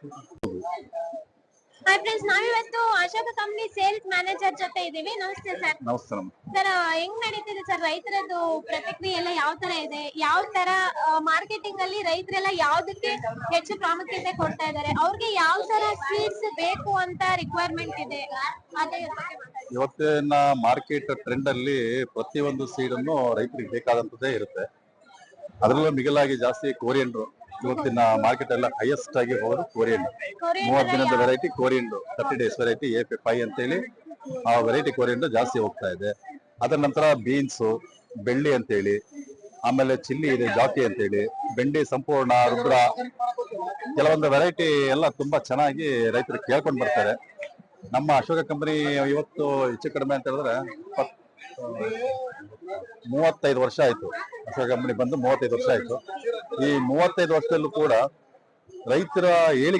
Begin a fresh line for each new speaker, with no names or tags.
Hi friends, ನಾವಿವತ್ತು Ashoka company sales manager ಜೊತೆ ಇದೀವಿ. ನಮಸ್ತೆ ಸರ್.
ನಮಸ್ತೆ.
ಸರ್, ಹೆಂಗ್ ನಡೀತಿದೆ ಸರ್ ರೈತರದ್ದು ಪ್ರತಿಕ್ರಿಯೆ ಎಲ್ಲ ಯಾವ ತರ ಇದೆ? ಯಾವ ತರ ಮಾರ್ಕೆಟಿಂಗ್ ಅಲ್ಲಿ ರೈತರೆಲ್ಲ ಯಾವ್ದಕ್ಕೆ ಹೆಚ್ಚು ಪ್ರಾಮುಖ್ಯತೆ ಕೊಡ್ತಾ ಇದ್ದಾರೆ? ಅವ್ರಿಗೆ ಯಾವ ತರ ಸೀಡ್ಸ್ ಬೇಕು ಅಂತ ರಿಕ್ವೈರ್ಮೆಂಟ್ ಇದೆ? ಅದೇ
ಇವತ್ತಿನ ಮಾರ್ಕೆಟ್ ಟ್ರೆಂಡ್ ಅಲ್ಲಿ ಪ್ರತಿಯೊಂದು ಸೀಡ್ ಅನ್ನು ರೈತರಿಗೆ ಬೇಕಾದಂತದೇ ಇರುತ್ತೆ. ಅದರಲ್ಲೂ ಮಿಗಿಲಾಗಿ ಜಾಸ್ತಿ ಕೋರಿಯಂಡ್ರು ಇವತ್ತಿನ ಮಾರ್ಕೆಟ್ ಎಲ್ಲ ಹೈಯೆಸ್ಟ್ ಆಗಿ ಹೋಗೋದು ಕೋರಿಯಂಡ್ರು. 30 ದಿನದ ವೆರೈಟಿ ಕೋರಿಯಂಡ್ರು, 30 ಡೇಸ್ ವೆರೈಟಿ AP5 ಅಂತೇಳಿ ಆ ವೆರೈಟಿ ಕೋರಿಯಂಡ್ರು ಜಾಸ್ತಿ ಹೋಗ್ತಾ ಇದೆ. ಅದರ ನಂತರ ಬೀನ್ಸು, ಬೆಳ್ಳಿ ಅಂತೇಳಿ, ಆಮೇಲೆ ಚಿಲ್ಲಿ ಇದೆ, ಜಾತಿ ಅಂತೇಳಿ, ಬೆಂಡಿ ಸಂಪೂರ್ಣ, ರುದ್ರ, ಕೆಲವೊಂದು ವೆರೈಟಿ ಎಲ್ಲ ತುಂಬಾ ಚೆನ್ನಾಗಿ ರೈತರು ಕೇಳ್ಕೊಂಡು ಬರ್ತಾರೆ. ನಮ್ಮ ಅಶೋಕ ಕಂಪನಿ ಇವತ್ತು ಹೆಚ್ಚು ಕಡಿಮೆ ಅಂತ ಹೇಳಿದ್ರೆ 35 ವರ್ಷ ಆಯ್ತು. ಅಶೋಕ ಕಂಪನಿ ಬಂದು 35 ವರ್ಷ ಆಯ್ತು. ಈ 35 ವರ್ಷದಲ್ಲೂ ಕೂಡ ರೈತರ ಏಳಿಗೆ